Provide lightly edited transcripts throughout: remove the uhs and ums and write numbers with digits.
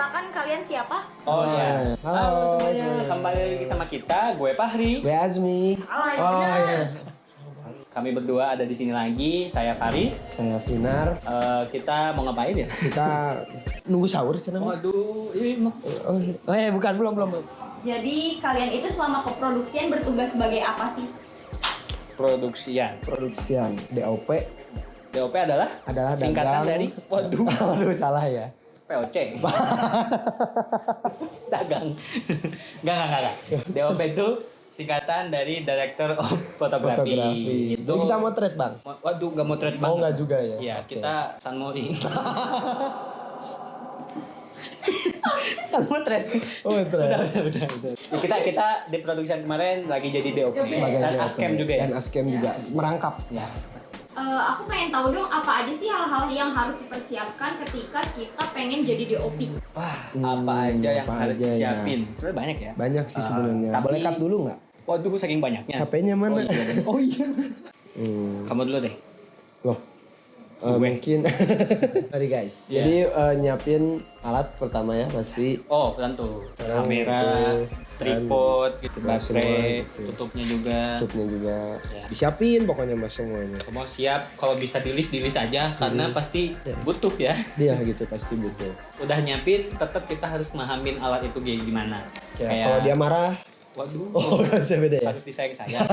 persilakan kalian siapa? Oh iya. Halo semuanya. semuanya. Kembali lagi sama kita, gue Fahri. Gue Azmi. Oh, iya. Kami berdua ada di sini lagi. Saya Faris. Saya Finar. Kita mau ngapain ya? Kita nunggu sahur cenah. Waduh, ini Bukan belum. Jadi kalian itu selama keproduksian bertugas sebagai apa sih? produksian. Produksian DOP DOP adalah singkatan dagang. dari waduh, Waduh salah ya. POC. Dagang. Enggak. DOP itu singkatan dari Director of Photography. Itu Jadi kita mau trade bang. waduh, gak mau trade Oh banget. nggak juga ya. Iya, Oke. kita San Mori. Kan mau trade. Oh trade. Udah. Kita di produksi kemarin lagi jadi DOP dan DOP. Askem juga ya. Dan Askem juga merangkap. Ya. Aku pengen tahu dong apa aja sih hal-hal yang harus dipersiapkan ketika kita pengen jadi DOP. Wah, apa aja yang apa harus aja ya. disiapin? Sebenarnya banyak ya. Banyak sih sebenarnya. tapi- Boleh cut dulu nggak? Waduh, saking banyaknya. HP-nya mana? Oh iya. Hmm. Kamu dulu deh. Loh. Mungkin Mari guys. Iya. Jadi nyiapin alat pertama ya pasti. Oh, tentu. Sekarang Kamera, itu, tripod, gitu, semua baterai, gitu. tutupnya juga. Tutupnya juga Ya. disiapin pokoknya mas semuanya. Semua siap. Kalau bisa di list aja karena pasti butuh ya. Iya gitu pasti butuh. Udah nyiapin, tetap kita harus memahamin alat itu kayak gimana. Kayak kalau dia marah, waduh, rasanya beda ya. harus disayang-sayang.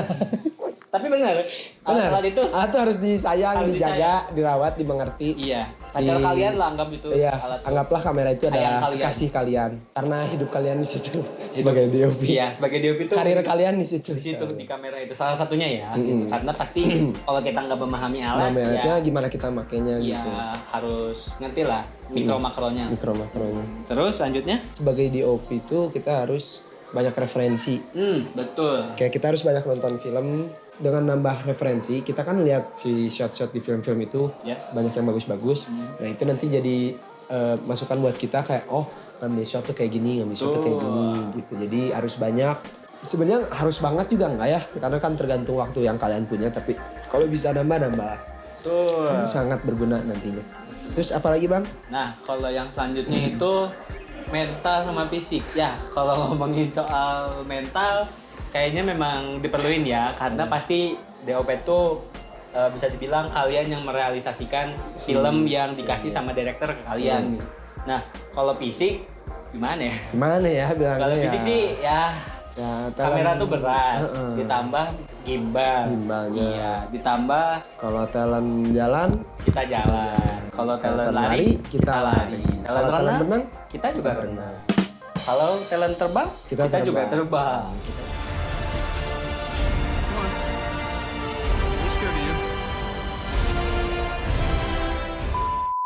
Tapi benar, alat itu alat tuh harus disayang, harus dijaga, dirawat, dimengerti. iya. Pacar kalian lah anggap itu Iya, alat. anggaplah kamera itu Sayang adalah kalian. kekasih kalian. Karena hidup kalian di situ sebagai DOP. Iya, sebagai DOP itu Karir kalian di situ. di situ di kamera itu salah satunya ya. Gitu. Karena pasti kalau kita nggak memahami alat, Alatnya ya, gimana kita makainya ya gitu. harus ngerti lah mikro makronya. Mikro-makronya. Terus selanjutnya, Sebagai DOP itu kita harus banyak referensi. betul. Kayak kita harus banyak nonton film dengan nambah referensi. Kita kan lihat si shot-shot di film-film itu Yes. banyak yang bagus-bagus. Nah itu nanti jadi masukan buat kita kayak oh ngambil shot tuh kayak gini, ngambil shot tuh kayak gini gitu. Jadi harus banyak. Sebenarnya harus banget juga enggak ya? Karena kan tergantung waktu yang kalian punya. Tapi kalau bisa nambah Tuh. kan sangat berguna nantinya. Terus apa lagi bang? Nah, kalau yang selanjutnya itu mental sama fisik. Ya, kalau ngomongin soal mental, kayaknya memang diperluin ya. Karena pasti DOP itu bisa dibilang kalian yang merealisasikan film yang dikasih sama director ke kalian. Gitu. Nah, kalau fisik gimana ya? Gimana ya bilangnya Kalau ya? fisik sih ya Ya, kamera talent- tuh berat, Heeh. ditambah gimbal. Gimbalnya. Iya, ditambah Kalau talent jalan, kita jalan. Kalau talent lari, kita lari. Talent Kalau talent renang, berenang, kita juga kita renang. Kalau talent terbang, Kita juga terbang. terbang.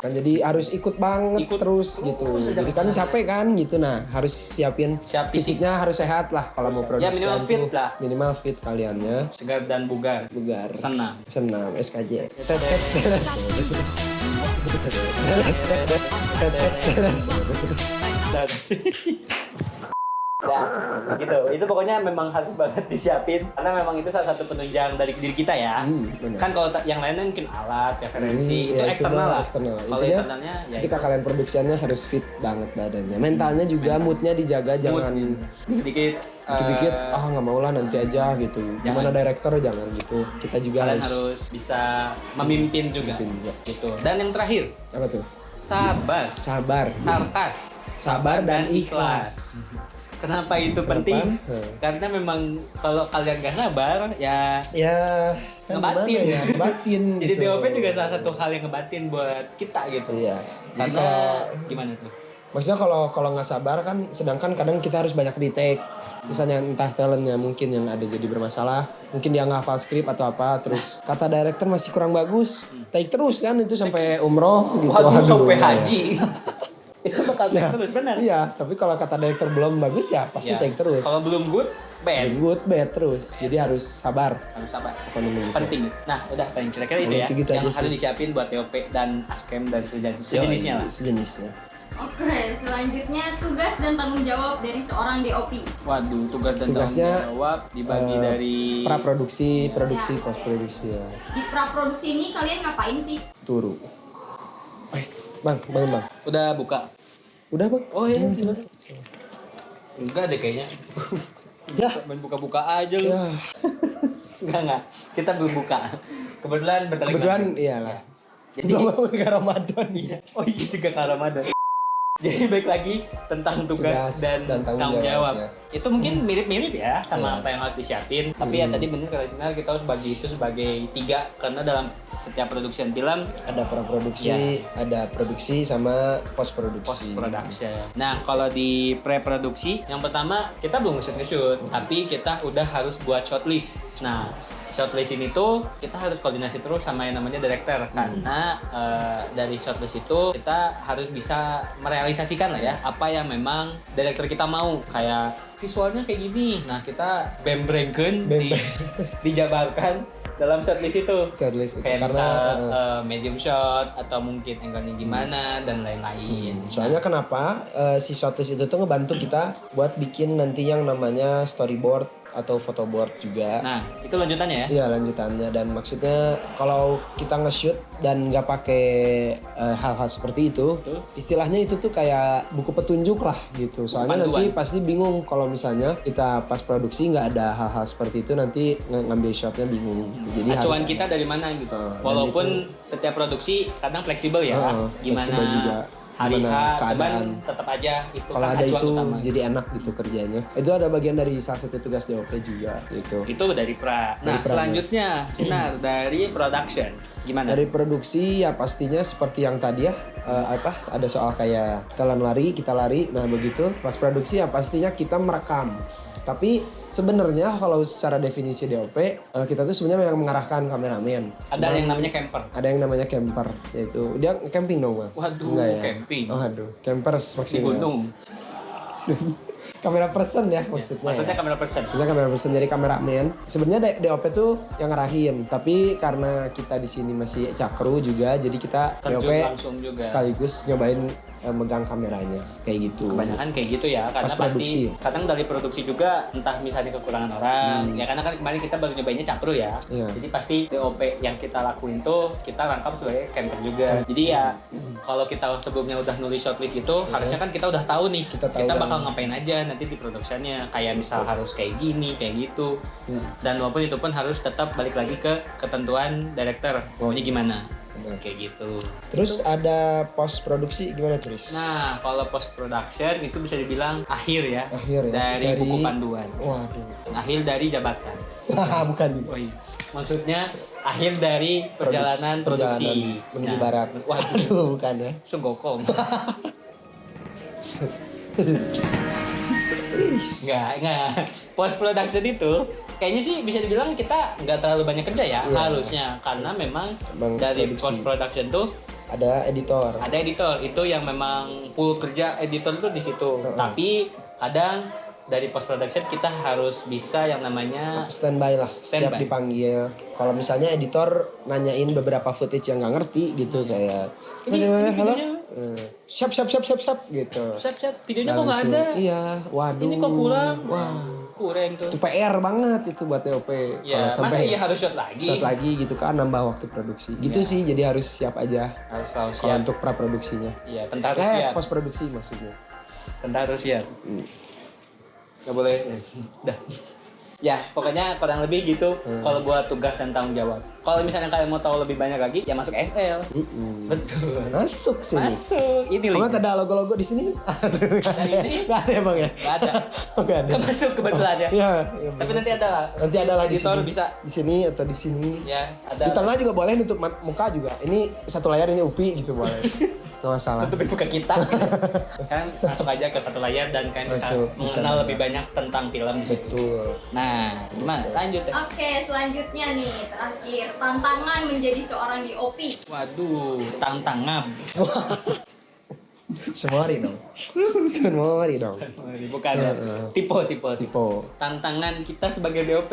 kan jadi harus ikut banget Ikut terus gitu. Jadi kan capek kan gitu. Nah, harus siapin Siap fisik. fisiknya harus sehat lah kalau mau Ya, produksi. minimal fit lah. Minimal fit kaliannya. Segar dan bugar. Bugar. Senam. Senam SKJ. Dan ya, gitu. Itu pokoknya memang harus banget disiapin karena memang itu salah satu penunjang dari diri kita ya. benar. Kan kalau yang lainnya mungkin alat, referensi, itu Ya, eksternal cuma lah. eksternal. Kalau Intinya, internalnya ya ketika itu. kalian produksiannya harus fit banget badannya. Mentalnya juga, moodnya dijaga, jangan dikit-dikit dikit-dikit nggak mau lah nanti aja gitu. Gimana director jangan gitu. Kita juga kalian harus harus bisa memimpin juga. Memimpin juga. Gitu. Dan yang terakhir, apa tuh? sabar, Sabar. sarkas, Sabar dan ikhlas. Kenapa itu penting? Karena memang kalau kalian gak sabar, ya Ya kan ngebatin. gimana ya? Batin jadi gitu. DOP juga salah satu hal yang ngebatin buat kita gitu. Iya. Jadi Karena kalau gimana tuh? maksudnya kalau nggak sabar kan, sedangkan kadang kita harus banyak retake. Misalnya entah talentnya mungkin yang ada jadi bermasalah, mungkin dia nggak hafal skrip atau apa, terus kata director masih kurang bagus, take terus kan itu sampai umroh gitu. Waduh, sampai ya. haji. Itu bakal take terus, benar. Iya, tapi kalau kata director belum bagus ya pasti Ya. take terus. Kalau belum good, bad. Good, bad terus. Jadi harus sabar. Harus sabar. Pokoknya begitu. Penting. Nah, udah paling kira-kira itu ya. Gitu Yang aja harus sih. disiapin buat DOP dan Askem dan sejenisnya lah. Sejenisnya. Oke, selanjutnya tugas dan tanggung jawab dari seorang DOP. Waduh, tugas dan Tugasnya, tanggung jawab dibagi dari Praproduksi, produksi, post produksi ya. Di praproduksi ini kalian ngapain sih? Turu. Bang. udah buka. Udah bang? Oh iya, enggak deh kayaknya. Ya. Main buka-buka aja lu. Ya. Enggak. Kita belum buka. Kebetulan bentar lagi. Kebetulan maghrib. iyalah. Jadi Belum mau ke Ramadan. iya. Oh iya juga ke Ramadan. Jadi baik lagi tentang tugas dan tanggung jawab. ya. Itu mungkin mirip-mirip ya sama Iya. apa yang harus disiapin. Tapi ya tadi bener kata Sinar, kita harus bagi itu sebagai 3 karena dalam setiap production film Ada praproduksi, Ya. ada produksi sama post produksi. post production. Nah, kalau di pre-produksi, yang pertama kita belum nge-shoot, tapi kita udah harus buat shortlist. Nah, shortlist ini tuh kita harus koordinasi terus sama yang namanya director karena dari shortlist itu kita harus bisa merealisasikan lah ya apa yang memang director kita mau, kayak visualnya kayak gini. Nah, kita bembrengkeun dijabarkan dalam shortlist itu. Shortlist itu Kayak karena misal medium shot atau mungkin angle-nya gimana dan lain-lain. soalnya kenapa si shortlist itu tuh ngebantu kita buat bikin nanti yang namanya storyboard atau photoboard juga. Nah, itu lanjutannya ya. Iya lanjutannya, dan maksudnya kalau kita nge-shoot dan nggak pakai hal-hal seperti itu, Betul. istilahnya itu tuh kayak buku petunjuk lah gitu. Soalnya Panduan. nanti pasti bingung kalau misalnya kita pas produksi nggak ada hal-hal seperti itu, nanti ngambil shotnya bingung gitu. Jadi Acuan harus kita dari mana gitu. Dan Walaupun setiap produksi kadang fleksibel ya. Gimana fleksibel juga. hari Gimana H, keadaan. tetap aja itu kalau kan ada acuan itu utama. jadi enak gitu kerjanya. Itu ada bagian dari salah satu tugas DOP juga gitu. Itu dari pra. Nah, Dari pra, selanjutnya Sinar dari production. Gimana? Dari produksi ya pastinya seperti yang tadi ya, ada soal kayak kita lari. Nah begitu pas produksi ya pastinya kita merekam. Tapi sebenarnya kalau secara definisi DOP kita tuh sebenarnya yang mengarahkan kameramen. Ada yang namanya camper. Ada yang namanya camper, yaitu dia camping dong bang. Waduh, Enggak ya? camping. Oh aduh, campers Di maksudnya. gunung. Kamera person ya maksudnya. Maksudnya ya. kamera person. Bisa kamera person, jadi kameramen. Sebenarnya DOP tuh yang ngarahin, tapi karena kita di sini masih cakru juga, jadi kita Terjun DOP langsung juga. sekaligus nyobain megang kameranya kayak gitu. Kebanyakan kayak gitu ya, karena Pas produksi. pasti kadang dari produksi juga entah misalnya kekurangan orang, ya karena kan kemarin kita baru nyobainnya capru ya, Iya. jadi pasti DOP yang kita lakuin tuh kita rangkap sebagai camper juga. Jadi ya kalau kita sebelumnya udah nulis shortlist gitu, harusnya kan kita udah tahu nih Kita tahu bakal kan. ngapain aja nanti di produksinya, kayak misal harus kayak gini, kayak gitu. Dan walaupun itu pun harus tetap balik lagi ke ketentuan director, maunya gimana. Kayak gitu. Terus ada post produksi gimana Tris? Nah, kalau post production itu bisa dibilang akhir ya, Akhir ya, dari dari- buku panduan. Waduh. Akhir dari jabatan. Bukan. Oh iya. Maksudnya akhir dari perjalanan produksi. menuju barat. Waduh, Aduh, bukan ya. sugokong. Enggak. Post production itu kayaknya sih bisa dibilang kita nggak terlalu banyak kerja ya, Iya. harusnya karena memang Emang dari produksi. post production tuh Ada editor. ada editor itu yang memang full kerja editor tuh di situ. Tapi kadang dari post production kita harus bisa yang namanya Standby lah setiap Standby. dipanggil. Kalau misalnya editor nanyain beberapa footage yang nggak ngerti gitu kayak Ini halo videonya." siap gitu. siap videonya kok nggak Langsung, ada. Iya, waduh. Ini kok kurang. Wah, Kurang tuh. itu PR banget itu buat DOP. Ya, Kalau masa sampai iya harus shot lagi? shot lagi gitu kan nambah waktu produksi. Gitu Iya. sih, jadi harus siap aja Harus tahu kalau siap. untuk pra produksinya. Iya, tentang harus siap. Post produksi maksudnya. Tentang harus siap. Nggak boleh. Dah. Ya, pokoknya kurang lebih gitu kalau buat tugas dan tanggung jawab. Kalau misalnya kalian mau tahu lebih banyak lagi, ya masuk SL. Betul. Masuk sini. Masuk. Ini Kalau linknya. ada logo-logo di sini? ini? Nggak ada ya bang ya? Nggak ada. Nggak ada. Nggak masuk kebetulan ya. Iya. Tapi nanti ada lah. Nanti ada lagi editor sini. bisa. Di sini atau di sini. Ya, ada. Di tengah juga boleh, nutup muka juga. Ini satu layar, ini UPI gitu boleh. Nggak masalah. Tutupin muka kita. Kan masuk aja ke satu layar dan kalian bisa Masuk, bisa. mengenal lebih banyak tentang film di situ. Betul. Nah, gimana? Lanjut ya. Oke, selanjutnya nih terakhir tantangan menjadi seorang DOP. Waduh, tantangan. Semari dong. Semari dong. Bukan ya. Tipe. Tipo. Tantangan kita sebagai DOP.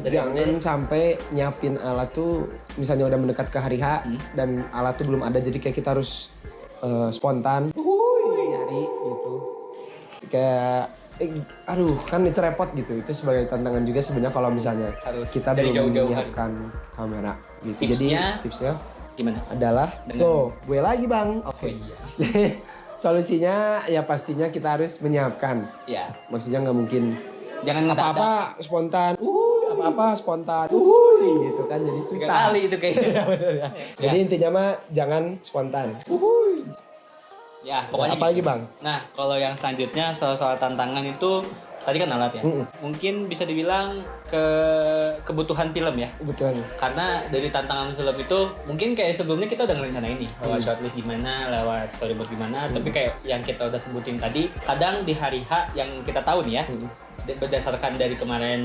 Jangan sampai nyiapin alat tuh misalnya udah mendekat ke hari H dan alat tuh belum ada, jadi kayak kita harus spontan nyari gitu. Kayak aduh kan itu repot gitu. Itu sebagai tantangan juga sebenarnya kalau misalnya Harus kita dari belum jauh-jauh menyiapkan kamera gitu. Tipsnya? Jadi tipsnya Gimana? adalah Dengan- gue lagi bang. Oke. iya. Solusinya ya pastinya kita harus menyiapkan. Ya, Maksudnya nggak mungkin jangan ngedadak. apa-apa spontan. Apa-apa spontan. Gitu kan jadi 3 susah. kali itu kayaknya. Ya, bener ya. Jadi intinya mah jangan spontan. Ya, pokoknya Apalagi gitu. Bang? Nah, kalau yang selanjutnya soal tantangan itu tadi kan alat ya. Mungkin bisa dibilang kebutuhan film ya. Kebetulan. Karena dari tantangan film itu mungkin kayak sebelumnya kita udah ngerencanain nih lewat shortlist gimana, lewat storyboard gimana, tapi kayak yang kita udah sebutin tadi, kadang di hari H yang kita tahu nih ya, berdasarkan dari kemarin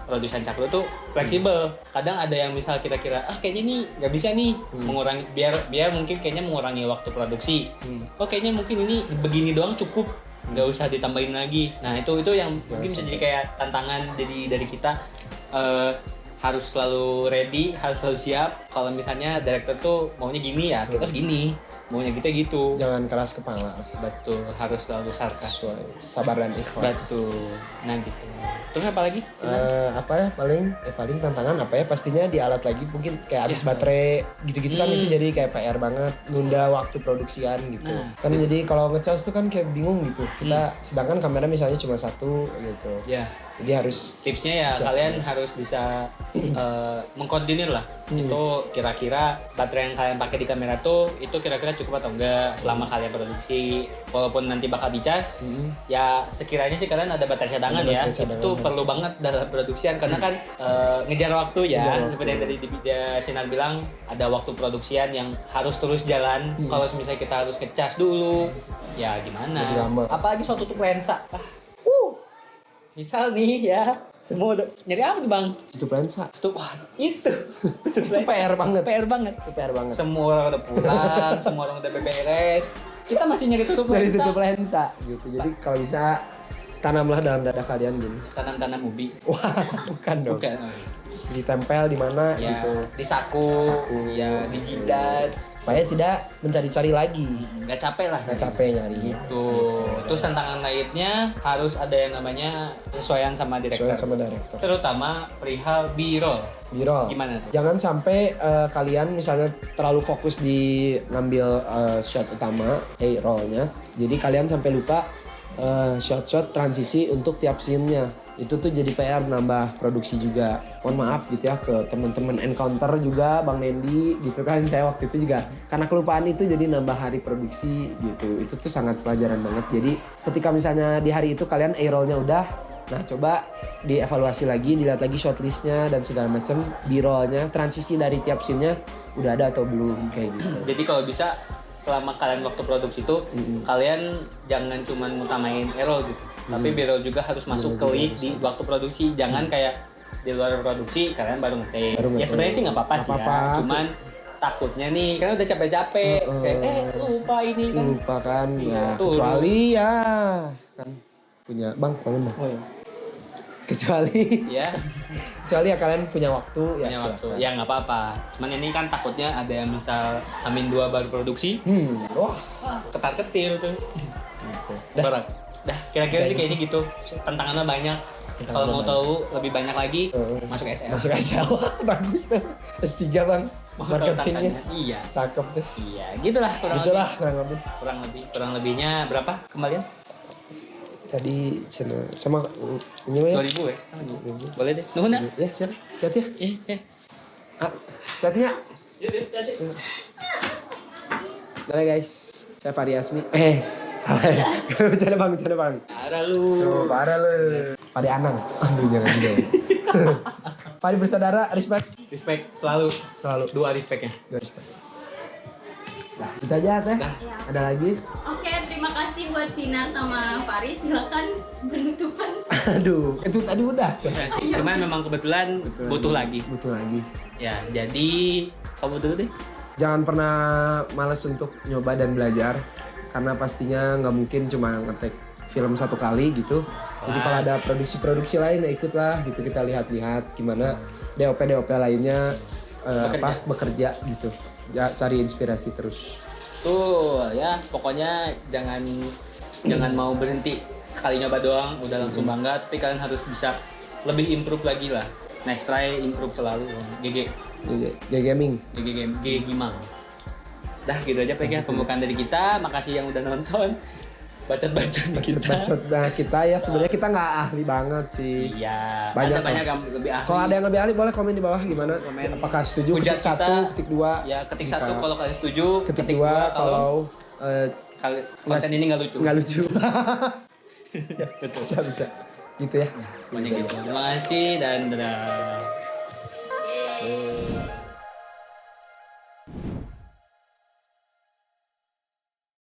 produsen Cakro tuh fleksibel. Kadang ada yang misal kita kira kayaknya nih nggak bisa nih mengurangi biar mungkin kayaknya mengurangi waktu produksi. Kayaknya mungkin ini begini doang cukup, nggak usah ditambahin lagi. Nah itu yang mungkin bisa jadi kayak tantangan dari kita, harus selalu ready, harus selalu siap. Kalau misalnya director tuh maunya gini ya kita harus gini, maunya gitu. Jangan keras kepala. Betul, harus selalu sarkas. Sabar dan ikhlas. Betul. Nah gitu. Terus apa lagi? Apa ya paling tantangan apa ya, pastinya di alat lagi mungkin kayak habis baterai gitu-gitu kan, itu jadi kayak PR banget, nunda waktu produksian gitu. Kan jadi kalau ngecas tuh kan kayak bingung gitu. Kita sedangkan kamera misalnya cuma 1 gitu. Ya. Jadi harus Tipsnya ya kalian harus bisa mengkoordinir lah. Itu kira-kira baterai yang kalian pakai di kamera tuh itu kira-kira cukup atau enggak selama kalian produksi. Walaupun nanti bakal dicas, ya sekiranya sih kalian ada baterai cadangan ya. Itu tuh perlu banget dalam produksian karena kan ngejar waktu ya. Seperti yang tadi Sinar bilang, ada waktu produksian yang harus terus jalan. Kalau misalnya kita harus ngecas dulu, ya gimana? Jadi lama. Apalagi soal tutup lensa. Misal nih ya, semua udah nyari apa tuh Bang? tutup lensa. Tutup itu. Tutup Itu PR banget. PR banget. Itu PR banget. Semua orang udah pulang, semua orang udah beberes. Kita masih nyari tutup Dari lensa. tutup lensa gitu. Jadi kalau bisa tanamlah dalam dada kalian gini. Tanam-tanam ubi. Wah, bukan dong. Bukan. Ditempel di mana Ya, gitu. di saku, Saku. ya di jidat. Supaya tidak mencari-cari lagi. Nggak capek lah. Nggak capek nyari. Tuh. Terus tantangan lainnya harus ada yang namanya sesuaian sama direktur. Sesuai sama director. Terutama perihal B-roll. B-roll. Gimana tuh? Jangan sampai kalian misalnya terlalu fokus di ngambil shot utama, roll-nya. Jadi kalian sampai lupa shot-shot transisi untuk tiap scene-nya. Itu tuh jadi PR, nambah produksi juga. Mohon maaf gitu ya ke teman-teman Encounter juga, Bang Nendi gitu kan. Saya waktu itu juga karena kelupaan itu jadi nambah hari produksi gitu. Itu tuh sangat pelajaran banget. Jadi ketika misalnya di hari itu kalian A-roll-nya udah, nah coba dievaluasi lagi, dilihat lagi shortlist-nya dan segala macam, B-roll-nya, transisi dari tiap scene-nya udah ada atau belum kayak gitu. Jadi kalau bisa selama kalian waktu produksi itu kalian jangan cuman ngutamain A-roll gitu. Tapi B-roll juga harus masuk ke list di waktu produksi. Jangan kayak di luar produksi kalian baru nge-take. Ya sebenarnya sih nggak apa-apa sih ya. Cuman takutnya nih kan udah capek-capek kayak lupa ini kan. Lupa kan ya, Tuh. kecuali ya kan punya Bang, boleh Bang. Oh, iya. Kecuali Ya, ya kalian punya waktu ya punya waktu. silakan. Ya nggak apa-apa. Cuman ini kan takutnya ada yang misal Amin 2 baru produksi, Wah, ketar-ketir tuh. Dah. Berat. Dah, kira-kira sih Kayaknya kayaknya gitu. Tantangannya banyak. Kalau mau tahu lebih banyak lagi, masuk SM. masuk SL. Bagus tuh. S3 Bang. Mau tahu Marketingnya. tantangannya? Iya. Cakep tuh. Iya, gitulah kurang Itulah kurang lebih. lebih. Kurang lebihnya berapa kembalian? Tadi sama ini mah ya. 2000 ya? Boleh deh. Nuhun ya? Ya, siap. Hati ya. Ah, hati ya. Dadah guys. Saya Fari Asmi. Salah ya. Bercanda Bang. Parah lu. Tuh, parah lu. Padi Anang. Aduh, jangan juga. Padi bersaudara, respect. Respect selalu. Selalu. 2 respectnya. Gue respect. Nah, itu aja teh. Dah. Ada lagi? Oke, terima kasih buat Sinar sama Faris. Silakan penutupan. Aduh, itu tadi udah. Ya sih, cuman memang kebetulan butuh lagi. Butuh lagi. Ya, jadi kamu dulu deh. Jangan pernah males untuk nyoba dan belajar. Karena pastinya nggak mungkin cuma ngetek film 1 kali gitu. Jadi kalau ada produksi-produksi lain ya ikutlah gitu, kita lihat-lihat gimana DOP lainnya bekerja gitu. Ya, cari inspirasi terus. Tuh ya, pokoknya jangan mau berhenti sekali nyoba doang udah langsung bangga, tapi kalian harus bisa lebih improve lagi lah. Next try, improve selalu. GG Gaming. GG Gimang. Dah gitu aja Peg ya pembukaan dari kita. Makasih yang udah nonton. Bacot-bacotnya kita. Bacot-bacotnya kita ya sebenarnya kita nggak ahli banget sih. Iya. Banyak banyak lah. yang lebih ahli. Kalau ada yang lebih ahli boleh komen di bawah gimana? Komen. Apakah setuju Hujat ketik 1, kita. ketik 2? Ya ketik 1 kalau kalian setuju. Ketik 2 kalau konten ini nggak lucu. Nggak lucu. Betul. Bisa. Gitu ya. Pokoknya gitu. Terima kasih dan dadah.